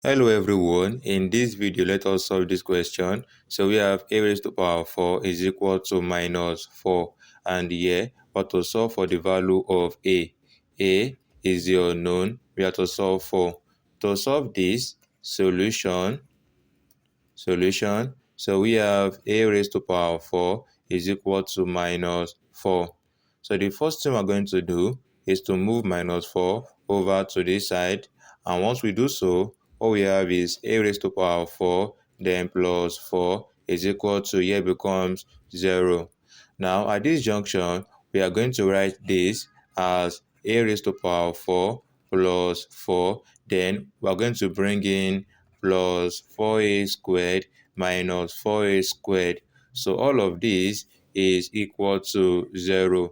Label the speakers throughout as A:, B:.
A: Hello everyone, in this video let us solve this question. So we have a raised to power 4 is equal to minus 4, and here we have to solve for the value of a. A is the unknown, we have to solve for. To solve this, solution. So we have a raised to power 4 is equal to minus 4. So the first thing we're going to do is to move minus 4 over to this side. And once we do so, what we have is a raised to power 4, then plus 4 is equal to, here becomes 0. Now at this junction, we are going to write this as a raised to power 4 plus 4. Then we're going to bring in plus 4a squared minus 4a squared. So all of this is equal to 0.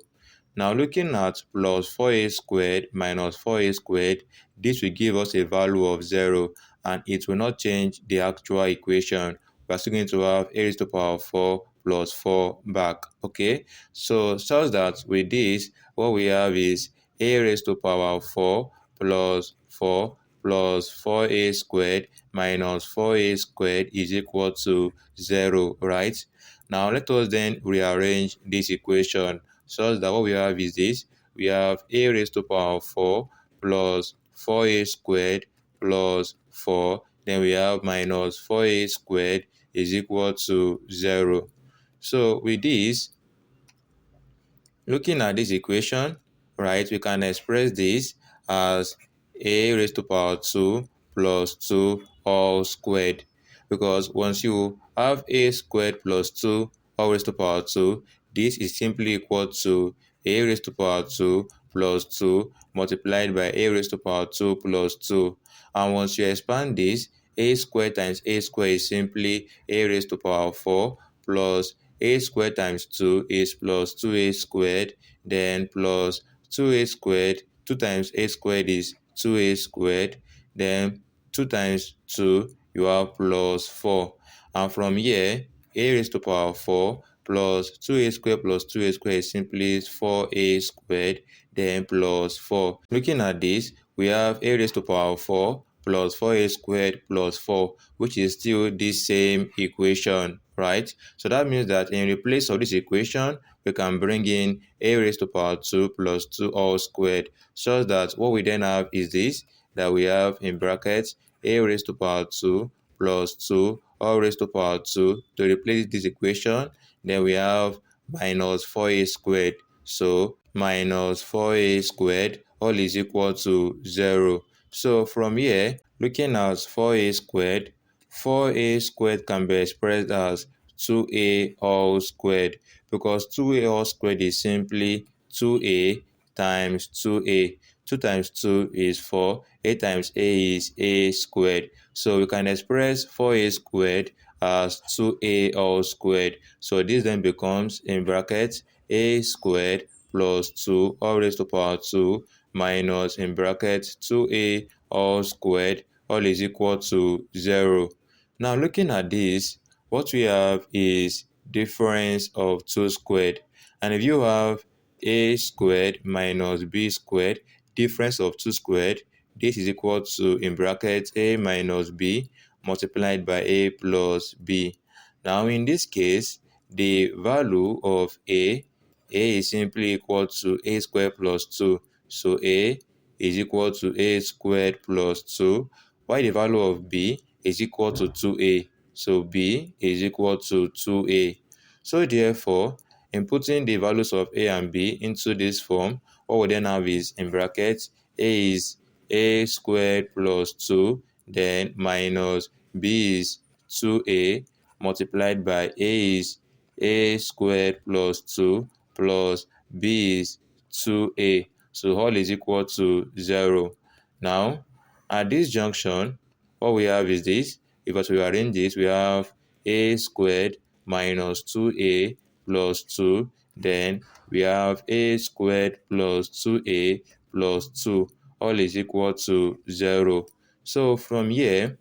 A: Now looking at plus 4a squared minus 4a squared, this will give us a value of 0, and it will not change the actual equation. We're still going to have a raised to the power of 4 plus 4 back. Okay, so such that with this, what we have is a raised to the power of 4 plus 4 plus 4a squared minus 4a squared is equal to 0, right? Now let us then rearrange this equation such that what we have is this. We have a raised to the power of 4 plus 4a squared plus 4. Then we have minus 4a squared is equal to 0. So with this, looking at this equation, right, we can express this as a raised to power 2 plus 2 all squared. Because once you have a squared plus 2 all raised to power 2, this is simply equal to a raised to power 2 plus 2 multiplied by a raised to power 2 plus 2. And once you expand this, a squared times a squared is simply a raised to power 4 plus a squared times 2 is plus 2a squared, then plus 2a squared, 2 times a squared is 2a squared, then 2 times 2, you have plus 4. And from here, a raised to power 4 plus 2a squared plus 2a squared is simply 4a squared, then plus 4. Looking at this, we have a raised to power 4 plus 4a squared plus 4, which is still the same equation, right? So that means that in place of this equation, we can bring in a raised to power 2 plus 2 all squared, such that what we then have is this, that we have in brackets a raised to power 2 plus 2 all raised to power 2. To replace this equation, then we have minus 4a squared. So minus 4a squared all is equal to 0. So from here, looking at 4a squared, 4a squared can be expressed as 2a all squared, because 2a all squared is simply 2a times 2a. 2 times 2 is 4, a times a is a squared. So we can express 4a squared as 2a all squared. So this then becomes, in brackets, a squared plus 2 all raised to power 2 minus, in brackets, 2a all squared all is equal to 0. Now looking at this, what we have is difference of 2 squared. And if you have a squared minus b squared, difference of 2 squared, this is equal to, in brackets, a minus b multiplied by a plus b. Now in this case, the value of a is simply equal to a squared plus 2. So a is equal to a squared plus 2, while the value of b is equal to 2a. So b is equal to 2a. So therefore, inputting the values of a and b into this form, what we then have is, in brackets, a is a squared plus 2, then minus b is 2a multiplied by a is a squared plus 2 plus b is 2a. So all is equal to 0. Now, at this junction, what we have is this. If we arrange this, we have a squared minus 2a plus 2. Then we have a squared plus 2a plus 2. All is equal to 0. So from here,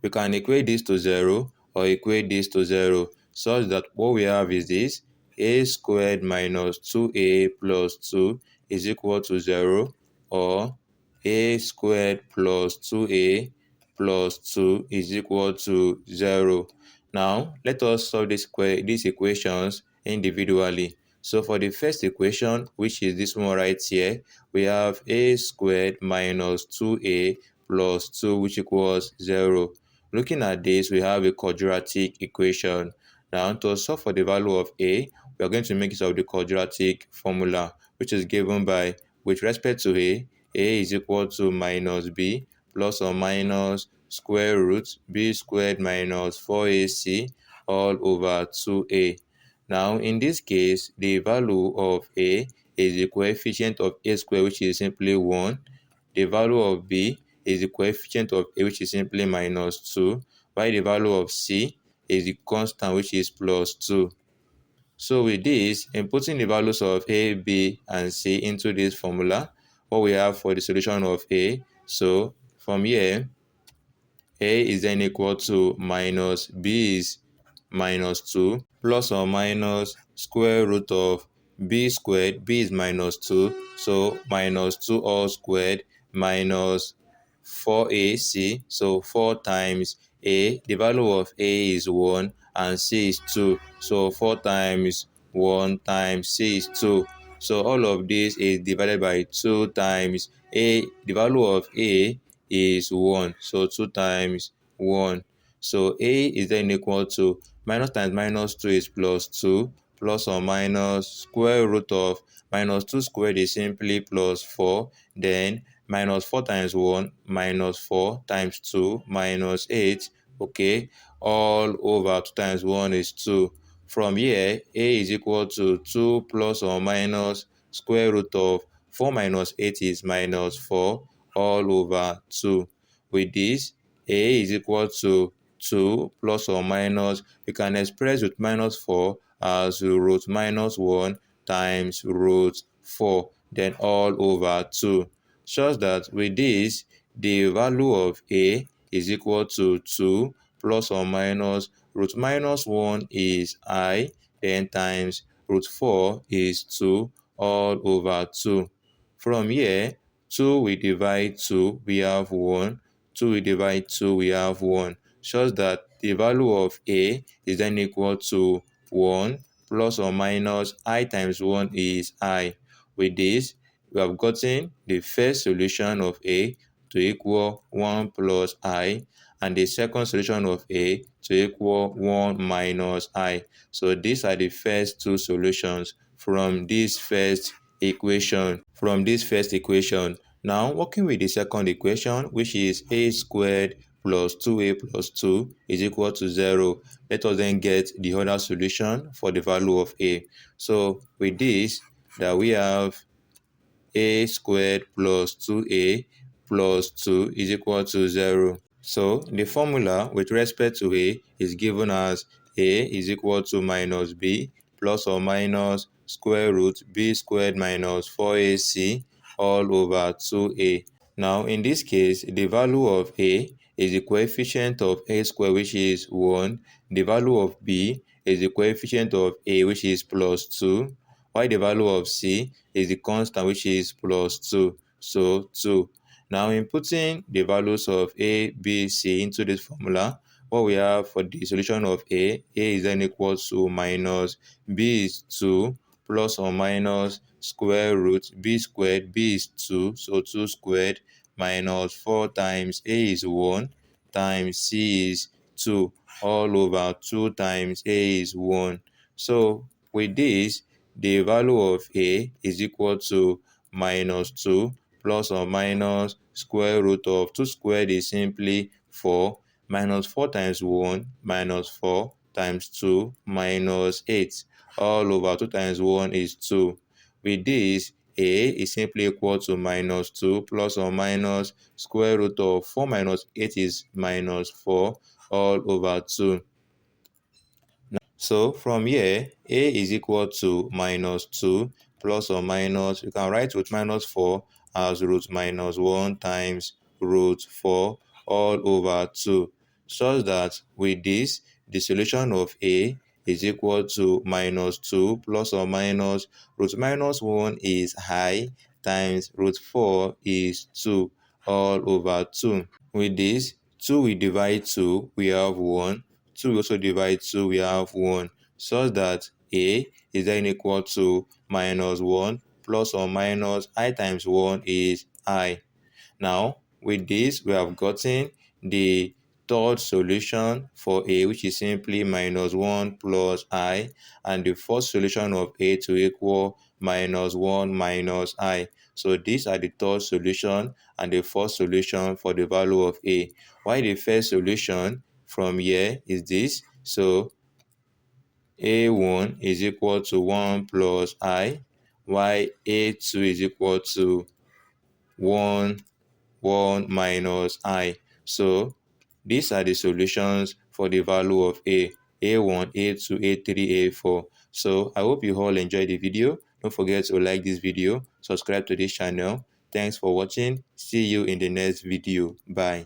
A: we can equate this to 0 or equate this to 0, such that what we have is this: a squared minus 2a plus 2 is equal to 0, or a squared plus 2a plus 2 is equal to 0. Now, let us solve these equations individually. So for the first equation, which is this one right here, we have a squared minus 2a plus 2, which equals 0. Looking at this, we have a quadratic equation. Now, to solve for the value of a, we are going to make use of the quadratic formula, which is given by, with respect to a is equal to minus b plus or minus square root b squared minus 4ac all over 2a. Now, in this case, the value of a is the coefficient of a squared, which is simply 1. The value of b is the coefficient of a, which is simply minus 2, while the value of c is the constant, which is plus 2. So with this, inputting the values of a, b, and c into this formula, what we have for the solution of a, so from here, a is then equal to minus b is minus 2 plus or minus square root of b squared, b is minus 2, so minus 2 all squared minus 4ac, so 4 times a, the value of a is 1 and c is 2, so 4 times 1 times c is 2. So all of this is divided by 2 times a, the value of a is 1, so 2 times 1. So a is then equal to minus times minus 2 is plus 2, plus or minus square root of minus 2 squared is simply plus 4, then minus 4 times 1 minus 4 times 2 minus 8, okay, all over 2 times 1 is 2. From here, a is equal to 2 plus or minus square root of 4 minus 8 is minus 4 all over 2. With this, a is equal to 2 plus or minus, we can express root minus 4 as root minus 1 times root 4, then all over 2. Such that with this, the value of a is equal to 2 plus or minus root minus 1 is I, then times root 4 is 2 all over 2. From here, 2 we divide 2, we have 1. 2 we divide 2, we have 1. Shows that the value of a is then equal to 1 plus or minus I times 1 is I. With this, we have gotten the first solution of a to equal 1 plus I, and the second solution of a to equal 1 minus I. So these are the first two solutions from this first equation. Now, working with the second equation, which is a squared plus 2a plus 2 is equal to 0. Let us then get the other solution for the value of a. So with this, that we have a squared plus 2a plus 2 is equal to 0. So the formula with respect to a is given as a is equal to minus b plus or minus square root b squared minus 4ac all over 2a. Now in this case, the value of a is the coefficient of a squared, which is 1. The value of b is the coefficient of a, which is plus 2, while the value of c is the constant, which is plus 2, so 2. Now, inputting the values of a, b, c into this formula, what we have for the solution of a is then equal to minus b is 2 plus or minus square root b squared, b is 2, so 2 squared minus 4 times a is 1 times c is 2 all over 2 times a is 1. So with this, the value of a is equal to minus 2 plus or minus square root of 2 squared is simply 4, minus 4 times 1 minus 4 times 2 minus 8 all over 2 times 1 is 2. With this, a is simply equal to minus 2 plus or minus square root of 4 minus 8 is minus 4 all over 2. So from here, a is equal to minus 2 plus or minus, you can write root minus 4 as root minus 1 times root 4 all over 2, such that with this, the solution of a is equal to minus 2 plus or minus root minus 1 is I times root 4 is 2 all over 2. With this, 2 we divide 2, we have 1. 2 we also divide 2, we have 1. Such that A is then equal to minus 1 plus or minus I times 1 is I. Now, with this, we have gotten the third solution for A, which is simply minus 1 plus I, and the fourth solution of A to equal minus 1 minus I. So these are the third solution and the fourth solution for the value of A. While the first solution from here is this. So A1 is equal to 1 plus I, while A2 is equal to 1 minus I. So these are the solutions for the value of A1, A2, A3, A4. So I hope you all enjoyed the video. Don't forget to like this video, subscribe to this channel. Thanks for watching. See you in the next video. Bye.